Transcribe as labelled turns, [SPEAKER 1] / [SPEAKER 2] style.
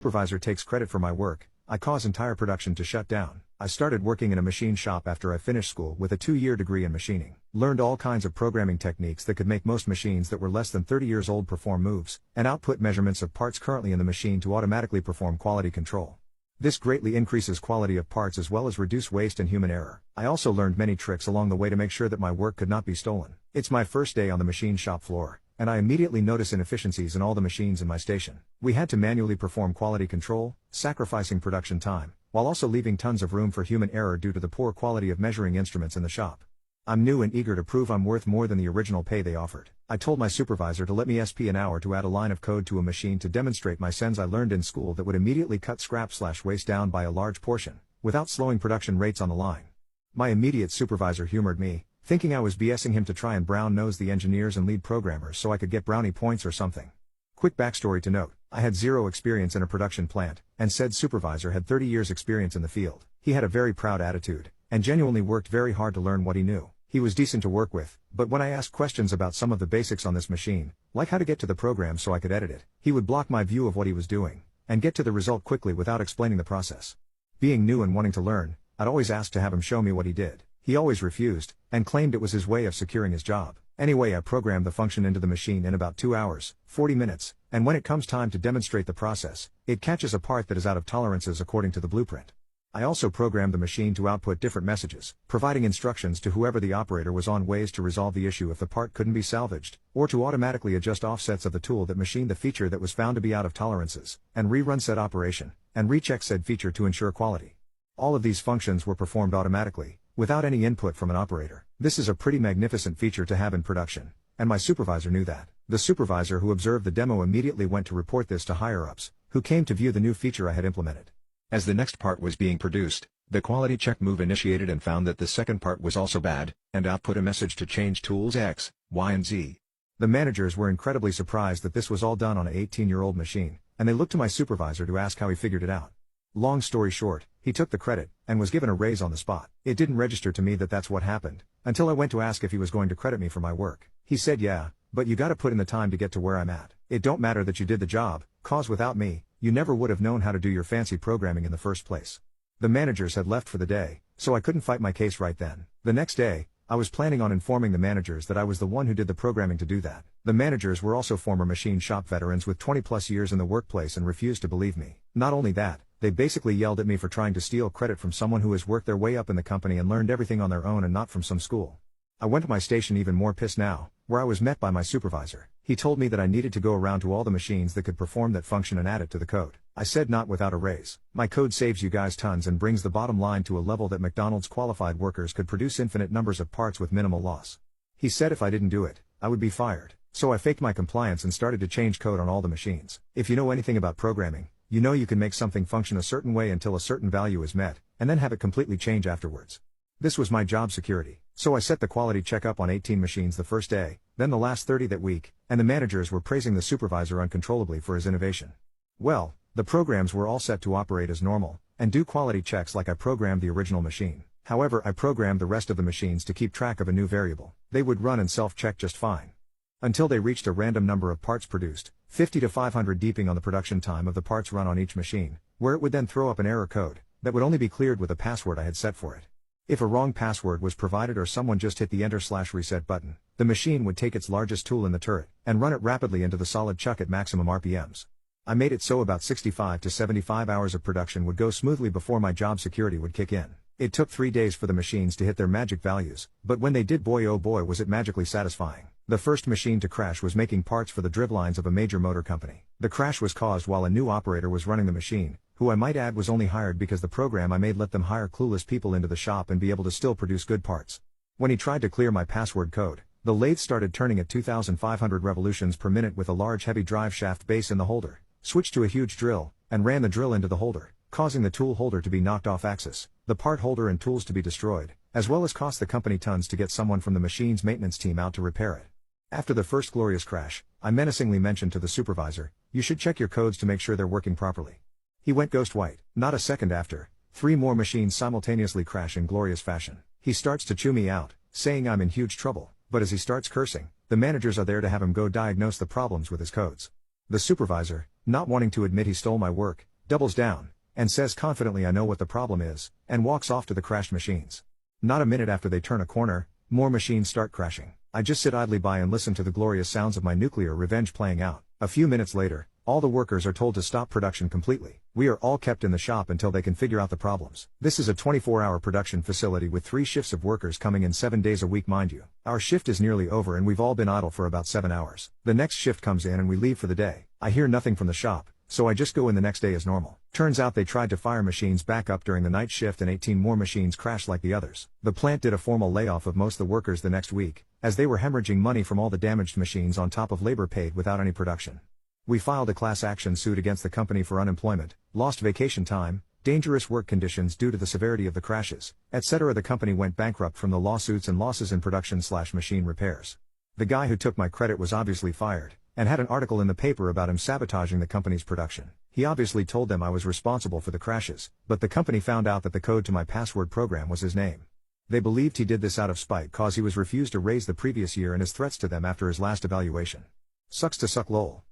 [SPEAKER 1] supervisor takes credit for my work, I cause entire production to shut down. I started working in a machine shop after I finished school with a 2-year degree in machining. Learned all kinds of programming techniques that could make most machines that were less than 30 years old perform moves, and output measurements of parts currently in the machine to automatically perform quality control. This greatly increases quality of parts as well as reduce waste and human error. I also learned many tricks along the way to make sure that my work could not be stolen. It's my first day on the machine shop floor, and I immediately notice inefficiencies in all the machines in my station. We had to manually perform quality control, sacrificing production time, while also leaving tons of room for human error due to the poor quality of measuring instruments in the shop. I'm new and eager to prove I'm worth more than the original pay they offered. I told my supervisor to let me SP an hour to add a line of code to a machine to demonstrate my sense I learned in school that would immediately cut scrap/waste down by a large portion, without slowing production rates on the line. My immediate supervisor humored me, thinking I was BSing him to try and brown-nose the engineers and lead programmers so I could get brownie points or something. Quick backstory to note, I had 0 experience in a production plant, and said supervisor had 30 years experience in the field. He had a very proud attitude, and genuinely worked very hard to learn what he knew. He was decent to work with, but when I asked questions about some of the basics on this machine, like how to get to the program so I could edit it, he would block my view of what he was doing, and get to the result quickly without explaining the process. Being new and wanting to learn, I'd always ask to have him show me what he did. He always refused, and claimed it was his way of securing his job. Anyway, I programmed the function into the machine in about 2 hours, 40 minutes, and when it comes time to demonstrate the process, it catches a part that is out of tolerances according to the blueprint. I also programmed the machine to output different messages, providing instructions to whoever the operator was on ways to resolve the issue if the part couldn't be salvaged, or to automatically adjust offsets of the tool that machined the feature that was found to be out of tolerances, and rerun said operation, and recheck said feature to ensure quality. All of these functions were performed automatically, without any input from an operator. This is a pretty magnificent feature to have in production, and my supervisor knew that. The supervisor who observed the demo immediately went to report this to higher-ups, who came to view the new feature I had implemented. As the next part was being produced, the quality check move initiated and found that the second part was also bad, and output a message to change tools X, Y and Z. The managers were incredibly surprised that this was all done on an 18-year-old machine, and they looked to my supervisor to ask how he figured it out. Long story short, he took the credit, and was given a raise on the spot. It didn't register to me that that's what happened, until I went to ask if he was going to credit me for my work. He said yeah, but you gotta put in the time to get to where I'm at. It don't matter that you did the job, cause without me, you never would have known how to do your fancy programming in the first place. The managers had left for the day, so I couldn't fight my case right then. The next day, I was planning on informing the managers that I was the one who did the programming to do that. The managers were also former machine shop veterans with 20+ years in the workplace and refused to believe me. Not only that, they basically yelled at me for trying to steal credit from someone who has worked their way up in the company and learned everything on their own and not from some school. I went to my station even more pissed now, where I was met by my supervisor. He told me that I needed to go around to all the machines that could perform that function and add it to the code. I said not without a raise. My code saves you guys tons and brings the bottom line to a level that McDonald's qualified workers could produce infinite numbers of parts with minimal loss. He said if I didn't do it, I would be fired. So I faked my compliance and started to change code on all the machines. If you know anything about programming, you know you can make something function a certain way until a certain value is met, and then have it completely change afterwards. This was my job security. So I set the quality check up on 18 machines the first day, then the last 30 that week, and the managers were praising the supervisor uncontrollably for his innovation. Well, the programs were all set to operate as normal, and do quality checks like I programmed the original machine. However, I programmed the rest of the machines to keep track of a new variable. They would run and self-check just fine. Until they reached a random number of parts produced, 50 to 500 deeping on the production time of the parts run on each machine, where it would then throw up an error code that would only be cleared with a password I had set for it. If a wrong password was provided or someone just hit the enter/reset button, the machine would take its largest tool in the turret and run it rapidly into the solid chuck at maximum RPMs. I made it so about 65 to 75 hours of production would go smoothly before my job security would kick in. It took 3 days for the machines to hit their magic values, but when they did, boy oh boy was it magically satisfying. The first machine to crash was making parts for the drivelines of a major motor company. The crash was caused while a new operator was running the machine, who I might add was only hired because the program I made let them hire clueless people into the shop and be able to still produce good parts. When he tried to clear my password code, the lathe started turning at 2,500 revolutions per minute with a large heavy drive shaft base in the holder, switched to a huge drill, and ran the drill into the holder, causing the tool holder to be knocked off axis, the part holder and tools to be destroyed, as well as cost the company tons to get someone from the machine's maintenance team out to repair it. After the first glorious crash, I menacingly mentioned to the supervisor, "You should check your codes to make sure they're working properly." He went ghost white. Not a second after, 3 more machines simultaneously crash in glorious fashion. He starts to chew me out, saying I'm in huge trouble, but as he starts cursing, the managers are there to have him go diagnose the problems with his codes. The supervisor, not wanting to admit he stole my work, doubles down, and says confidently I know what the problem is, and walks off to the crashed machines. Not a minute after they turn a corner, more machines start crashing. I just sit idly by and listen to the glorious sounds of my nuclear revenge playing out. A few minutes later, all the workers are told to stop production completely. We are all kept in the shop until they can figure out the problems. This is a 24-hour production facility with 3 shifts of workers coming in 7 days a week, mind you. Our shift is nearly over and we've all been idle for about 7 hours. The next shift comes in and we leave for the day. I hear nothing from the shop, so I just go in the next day as normal. Turns out they tried to fire machines back up during the night shift and 18 more machines crashed like the others. The plant did a formal layoff of most of the workers the next week, as they were hemorrhaging money from all the damaged machines on top of labor paid without any production. We filed a class action suit against the company for unemployment, lost vacation time, dangerous work conditions due to the severity of the crashes, etc. The company went bankrupt from the lawsuits and losses in production/machine repairs. The guy who took my credit was obviously fired, and had an article in the paper about him sabotaging the company's production. He obviously told them I was responsible for the crashes, but the company found out that the code to my password program was his name. They believed he did this out of spite cause he was refused a raise the previous year and his threats to them after his last evaluation. Sucks to suck lol.